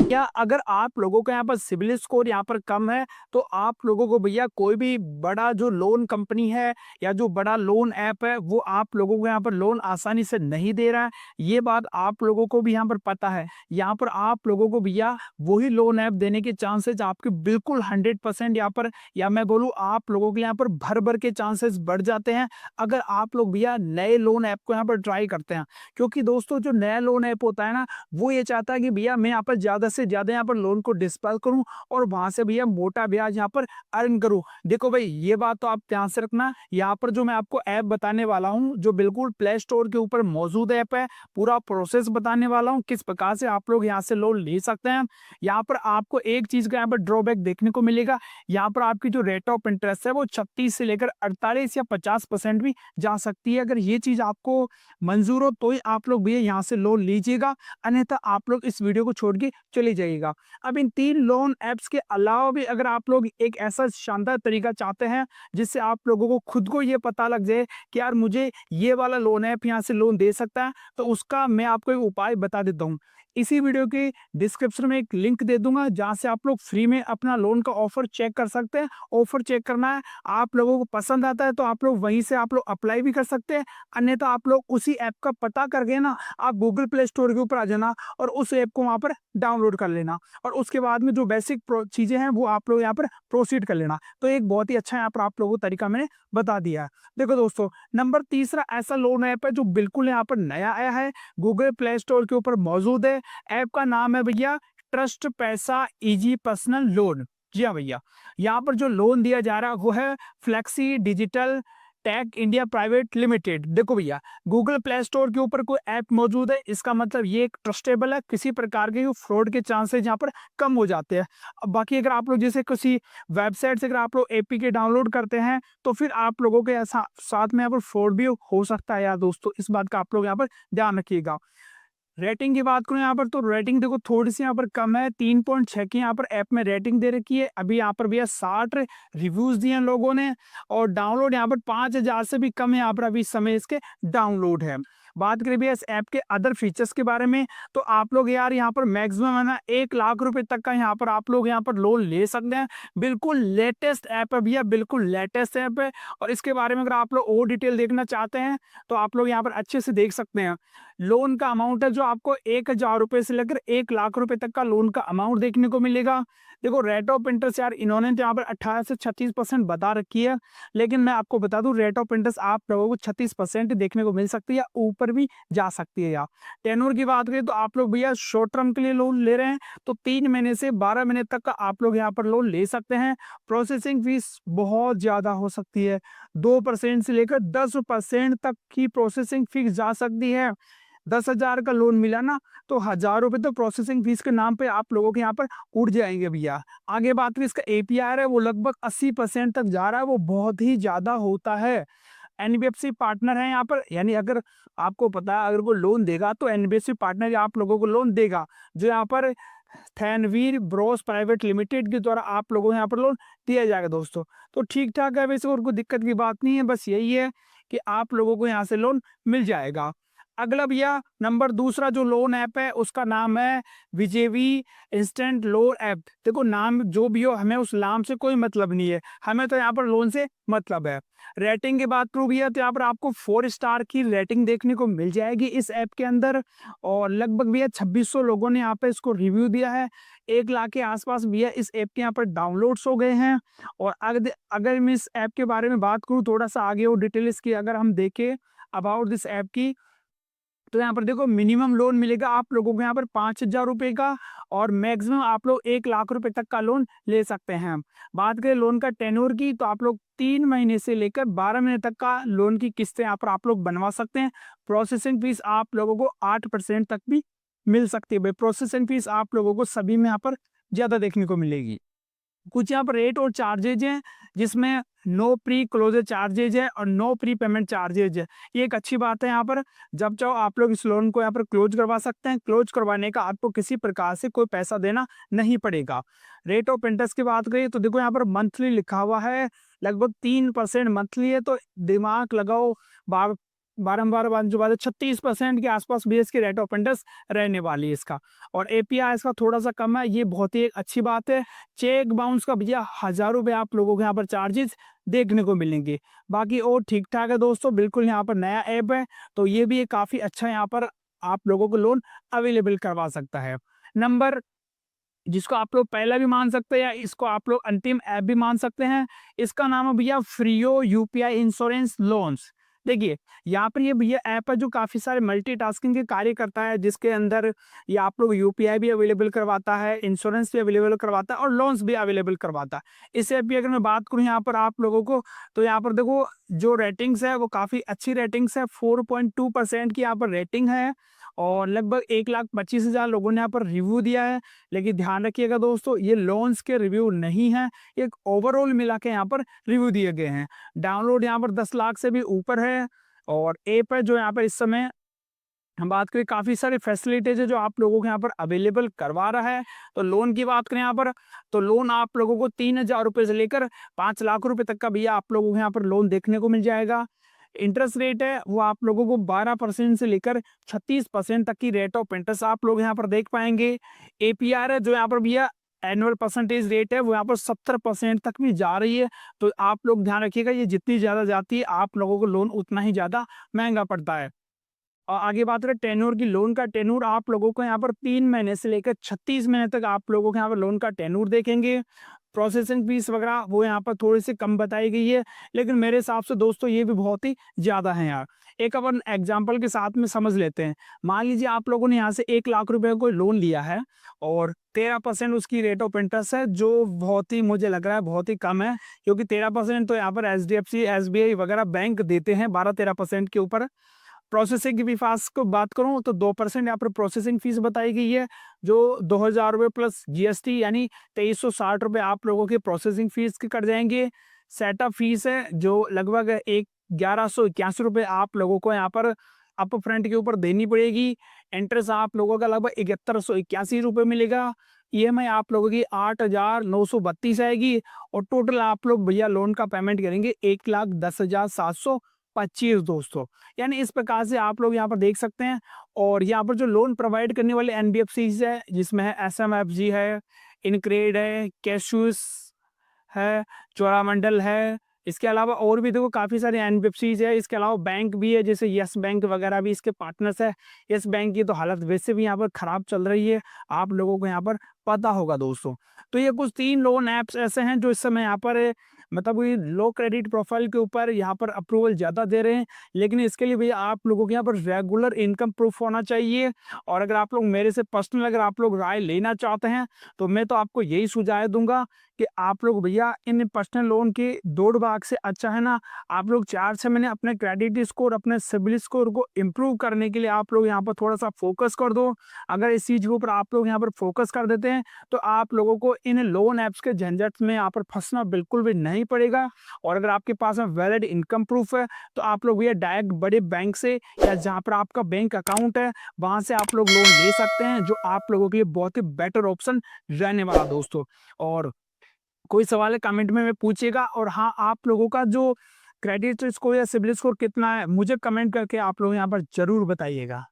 या अगर आप लोगों का यहाँ पर सिबिल स्कोर यहाँ पर कम है, तो आप लोगों को भैया कोई भी बड़ा जो लोन कंपनी है या जो बड़ा लोन ऐप है, वो आप लोगों को यहाँ पर लोन आसानी से नहीं दे रहा है। ये बात आप लोगों को भी यहाँ पर पता है। यहाँ पर आप लोगों को भैया वही लोन ऐप देने के चांसेस आपके बिल्कुल 100% यहाँ पर, या मैं बोलूँ आप लोगों के यहाँ पर भर-भर के चांसेस बढ़ जाते हैं, अगर आप लोग भैया नए लोन ऐप को यहाँ पर ट्राई करते हैं। क्योंकि दोस्तों जो नया लोन ऐप होता है ना, वो ये चाहता है कि भैया मैं यहाँ पर ज़्यादा से ज़्यादा यहाँ पर लोन को डिस्पर्स करूँ और वहाँ से भैया मोटा ब्याज यहाँ पर अर्न करूँ। देखो भाई, ये बात तो आप ध्यान से रखना, यहाँ पर जो मैं आपको ऐप बताने वाला हूँ, जो बिल्कुल प्ले स्टोर के ऊपर मौजूद ऐप है, पूरा प्रोसेस बताने वाला हूँ, किस प्रकार से आप लोग यहाँ से लोन ले सकते हैं। यहाँ पर आपको एक चीज़ का यहाँ पर ड्रॉबैक देखने को मिलेगा, यहाँ पर आपकी जो रेट ऑफ इंटरेस्ट है वो 36 से लेकर 48 या 50% भी जा सकती है। अगर ये चीज़ आपको मंजूर हो तो ही आप लोग भैया यहाँ से लोन लीजिएगा, अन्यथा आप लोग इस वीडियो को छोड़ के चले जाइएगा। अब इन 3 लोन ऐप्स के अलावा भी अगर आप लोग एक ऐसा शानदार तरीका चाहते हैं जिससे आप लोगों को खुद को ये पता लग जाए कि यार मुझे ये वाला लोन ऐप यहाँ से लोन दे सकता है, तो उसका मैं आपको एक उपाय बता देता हूँ। इसी वीडियो के डिस्क्रिप्शन में एक लिंक दे दूंगा, जहाँ से आप लोग फ्री में अपना लोन का ऑफर चेक कर सकते हैं। ऑफर चेक करना है, आप लोगों को पसंद आता है तो आप लोग वहीं से आप लोग अप्लाई भी कर सकते हैं, अन्यथा आप लोग उसी ऐप का पता करके ना आप गूगल प्ले स्टोर के ऊपर आ जाना और उस ऐप को वहाँ पर डाउनलोड कर लेना, और उसके बाद में जो बेसिक चीज़ें हैं वो आप लोग यहाँ पर प्रोसीड कर लेना। तो एक बहुत ही अच्छा यहाँ पर आप लोगों को तरीका मैंने बता दिया है। देखो दोस्तों, नंबर तीसरा ऐसा लोन ऐप है जो बिल्कुल यहाँ पर नया आया है, गूगल प्ले स्टोर के ऊपर मौजूद है। ऐप का नाम है भैया ट्रस्ट पैसा इजी पर्सनल लोन। जी हाँ भैया, यहाँ पर जो लोन दिया जा रहा है वो है flexi digital tech India private limited. देखो भैया, गूगल प्ले स्टोर के ऊपर कोई ऐप मौजूद है, इसका मतलब ये एक ट्रस्टेबल है, किसी प्रकार के फ्रॉड के चांसेस यहाँ पर कम हो जाते हैं। अब बाकी अगर आप लोग जैसे किसी वेबसाइट से अगर आप लोग एपीके डाउनलोड करते हैं, तो फिर आप लोगों के ऐसा साथ में यहाँ पर फ्रॉड भी हो सकता है यार दोस्तों, इस बात का आप लोग यहाँ पर ध्यान रखिएगा। रेटिंग की बात करूँ यहाँ पर, तो रेटिंग देखो थोड़ी सी यहाँ पर कम है, 3.6 की यहाँ पर ऐप में रेटिंग दे रखी है। अभी यहाँ पर भैया 60 रिव्यूज दिए हैं लोगों ने, और डाउनलोड यहाँ पर 5000 से भी कम है यहाँ पर अभी इस समय इसके डाउनलोड है। बात करें भैया इस ऐप के अदर फीचर्स के बारे में, तो आप लोग यार यहाँ पर मैक्सिमम है ना 1 लाख रुपए तक का यहाँ पर आप लोग यहाँ पर लोन ले सकते हैं। बिल्कुल लेटेस्ट ऐप है भैया, बिल्कुल लेटेस्ट ऐप है। और इसके बारे में अगर आप लोग और डिटेल देखना चाहते हैं तो आप लोग यहाँ पर अच्छे से देख सकते हैं। लोन का अमाउंट है जो आपको 1000 रुपए से लेकर 1 लाख रुपए तक का लोन का अमाउंट देखने को मिलेगा। देखो रेट ऑफ इंटरेस्ट यार इन्होंने तो यहाँ पर 18 से 36% बता रखी है, लेकिन मैं आपको बता दूं रेट ऑफ इंटरेस्ट आप लोगों को 36% देखने को मिल सकती है या ऊपर भी जा सकती है यार। टेन्योर की बात करें तो आप लोग भैया शॉर्ट टर्म के लिए लोन ले रहे हैं तो 3 महीने से 12 महीने तक का आप लोग यहाँ पर लोन ले सकते हैं। प्रोसेसिंग फीस बहुत ज्यादा हो सकती है, 2% से लेकर 10% तक की प्रोसेसिंग फीस जा सकती है। 10,000 का लोन मिला ना, तो 1000 रुपए तो प्रोसेसिंग फीस के नाम पे आप लोगों के यहाँ पर उड़ जाएंगे भैया। आगे बात करें इसका एपीआर है वो लगभग 80% तक जा रहा है, वो बहुत ही ज्यादा होता है। एनबीएफसी पार्टनर है यहाँ पर, यानी अगर आपको पता है अगर वो लोन देगा तो एनबीएफसी पार्टनर आप लोगों को लोन देगा, जो यहाँ पर थैनवीर ब्रोस प्राइवेट लिमिटेड के द्वारा आप लोगों को यहाँ पर लोन दिया जाएगा दोस्तों। तो ठीक ठाक है वैसे, और कोई दिक्कत की बात नहीं है, बस यही है कि आप लोगों को यहाँ से लोन मिल जाएगा। अगला भैया नंबर दूसरा जो लोन ऐप है उसका नाम है विजेवी इंस्टेंट लोन ऐप। देखो नाम जो भी हो, हमें उस नाम से कोई मतलब नहीं है, हमें तो यहाँ पर लोन से मतलब है। रेटिंग की बात करूँ भैया तो यहाँ पर आपको 4 स्टार की रेटिंग देखने को मिल जाएगी इस ऐप के अंदर, और लगभग भैया 2600 लोगों ने यहाँ पे इसको रिव्यू दिया है। 1 लाख के आसपास भैया इस ऐप के यहाँ पर डाउनलोड्स हो गए हैं। और अगर मैं इस ऐप के बारे में बात करूँ थोड़ा सा आगे और डिटेल इसकी अगर हम देखें अबाउट दिस ऐप की, तो यहाँ पर देखो मिनिमम लोन मिलेगा आप लोगों को यहाँ पर 5000 रुपए का, और मैक्सिमम आप लोग 1 लाख रुपए तक का लोन ले सकते हैं। बात करें लोन का टेन्योर की, तो आप लोग 3 महीने से लेकर 12 महीने तक का लोन की किस्तें यहाँ पर आप लोग बनवा सकते हैं। प्रोसेसिंग फीस आप लोगों को 8% तक भी मिल सकती है भाई। प्रोसेसिंग फीस आप लोगों को सभी में यहाँ पर ज्यादा देखने को मिलेगी। कुछ यहाँ पर रेट और चार्जेज हैं, जिसमें नो प्री क्लोजर चार्जेज है और नो प्री पेमेंट चार्जेज है। ये एक अच्छी बात है, यहाँ पर जब चाहो आप लोग इस लोन को यहाँ पर क्लोज करवा सकते हैं। क्लोज करवाने का आपको किसी प्रकार से कोई पैसा देना नहीं पड़ेगा। रेट ऑफ इंटरेस्ट की बात करिए तो देखो यहाँ पर मंथली लिखा हुआ है, लगभग 3% मंथली है, तो दिमाग लगाओ बारंबार बात जो बात है 36% के आसपास भी इसकी रेट ऑफ इंटरेस्ट रहने वाली है इसका। और एपीआई इसका थोड़ा-सा कम है, ये बहुत ही एक अच्छी बात है। चेक बाउंस का भैया हज़ारों रुपए आप लोगों को यहाँ पर चार्जेज़ देखने को मिलेंगे। बाकी और ठीक-ठाक है दोस्तों, बिल्कुल यहाँ पर नया ऐप है, तो ये भी एक काफ़ी अच्छा यहाँ पर आप लोगों को लोन अवेलेबल करवा सकता है। नंबर जिसको आप लोग पहला भी मान सकते हैं या इसको आप लोग अंतिम ऐप भी मान सकते हैं। इसका नाम है भैया फ्रीओ यूपीआई इंश्योरेंस लोन्स। देखिए, यहाँ पर ये भैया ऐप है जो काफ़ी सारे मल्टीटास्किंग के कार्य करता है, जिसके अंदर ये आप लोग यूपीआई भी अवेलेबल करवाता है, इंश्योरेंस भी अवेलेबल करवाता है और लोन्स भी अवेलेबल करवाता है। इस ऐप की अगर मैं बात करूँ यहाँ पर आप लोगों को, तो यहाँ पर देखो जो रेटिंग्स है वो काफ़ी अच्छी रेटिंग्स है, 4.2% की यहाँ पर रेटिंग है और लगभग 1,25,000 लोगों ने यहाँ पर रिव्यू दिया है। लेकिन ध्यान रखिएगा दोस्तों, ये लोन्स के रिव्यू नहीं है, एक ओवरऑल मिला के यहाँ पर रिव्यू दिए गए हैं। डाउनलोड यहाँ पर 10 लाख से भी ऊपर है और ऐप है जो यहाँ पर इस समय हम बात करें काफ़ी सारे फैसिलिटीज़ है जो आप लोगों को यहाँ पर अवेलेबल करवा रहा है। तो लोन की बात करें यहाँ पर, तो लोन आप लोगों को 3,000 रुपये से लेकर 5 लाख रुपए तक का भैया आप लोगों को यहाँ पर लोन देखने को मिल जाएगा। इंटरेस्ट रेट है वो आप लोगों को 12% से लेकर 36% तक की रेट ऑफ इंटरेस्ट आप लोग यहाँ पर देख पाएंगे। एपीआर है जो यहाँ पर भैया एनुअल परसेंटेज रेट है वो यहाँ पर 70% तक भी जा रही है। तो आप लोग ध्यान रखिएगा, ये जितनी ज़्यादा जाती है आप लोगों को लोन उतना ही ज़्यादा महंगा पड़ता है। और आगे बात करें टेन्योर की, लोन का टेन्योर आप लोगों को यहाँ पर 3 महीने से लेकर 36 महीने तक आप लोगों को यहाँ पर लोन का टेन्योर देखेंगे। प्रोसेसिंग फीस वगैरह वो यहाँ पर थोड़ी सी कम बताई गई है, लेकिन मेरे हिसाब से दोस्तों ये भी बहुत ही ज़्यादा है यार। एक अपन एग्जाम्पल के साथ में समझ लेते हैं। मान लीजिए आप लोगों ने यहाँ से 1 लाख रुपए का कोई लोन लिया है और 13% उसकी रेट ऑफ इंटरेस्ट है, जो बहुत ही मुझे लग रहा है बहुत ही कम है, क्योंकि 13% तो यहाँ पर एचडीएफसी, एसबीआई वगैरह बैंक देते हैं 12-13% के ऊपर। प्रोसेसिंग की भी फीस को बात करूँ तो 2% यहाँ पर प्रोसेसिंग फीस बताई गई है, जो 2,000 रुपये प्लस जीएसटी यानी 2,360 रुपये आप लोगों के प्रोसेसिंग फीस के कट जाएंगे। सेटअप फीस है जो लगभग 1181 रुपये आप लोगों को यहाँ पर अप फ्रंट के ऊपर देनी पड़ेगी। इंटरेस्ट आप लोगों का लगभग 7181 रुपये मिलेगा। ईएमआई आप लोगों की 8,932 आएगी और टोटल आप लोग भैया लोन का पेमेंट करेंगे 1,10,725 दोस्तों। यानी इस प्रकार से आप लोग यहाँ पर देख सकते हैं। और यहाँ पर जो लोन प्रोवाइड करने वाले एनबीएफसीज है, जिसमें है एसएमएफजी है, इनक्रेड है, कैशूस है, चोरामंडल है, इसके अलावा और भी देखो काफ़ी सारे एनबीएफसीज है। इसके अलावा बैंक भी है, जैसे यस बैंक वगैरह भी इसके पार्टनर्स है। यस बैंक की तो हालत वैसे भी यहाँ पर ख़राब चल रही है, आप लोगों को यहाँ पर पता होगा दोस्तों। तो ये कुछ 3 लोन ऐप्स ऐसे हैं जो इस समय यहाँ पर मतलब ये लो क्रेडिट प्रोफाइल के ऊपर यहाँ पर अप्रूवल ज़्यादा दे रहे हैं, लेकिन इसके लिए भैया आप लोगों के यहाँ पर रेगुलर इनकम प्रूफ होना चाहिए। और अगर आप लोग मेरे से पर्सनल अगर आप लोग राय लेना चाहते हैं, तो मैं तो आपको यही सुझाव दूंगा कि आप लोग भैया इन पर्सनल लोन के दौड़ भाग से अच्छा है ना, आप लोग 4-6 महीने अपने क्रेडिट स्कोर, अपने सिबिल स्कोर को इम्प्रूव करने के लिए आप लोग यहाँ पर थोड़ा सा फोकस कर दो। अगर इस चीज़ के ऊपर आप लोग यहाँ पर फोकस कर देते हैं, तो आप लोगों को इन लोन ऐप्स के झंझट में यहाँ पर फंसना बिल्कुल भी नहीं पड़ेगा। और अगर आपके पास में वैलिड इनकम प्रूफ है, तो आप लोग भैया डायरेक्ट बड़े बैंक से या जहाँ पर आपका बैंक अकाउंट है वहाँ से आप लोग लोन ले सकते हैं, जो आप लोगों के लिए बहुत ही बेटर ऑप्शन रहने वाला दोस्तों। और कोई सवाल है कमेंट में पूछिएगा। और हाँ, आप लोगों का जो क्रेडिट स्कोर या सिबिल स्कोर कितना है, मुझे कमेंट करके आप लोग यहाँ पर जरूर बताइएगा।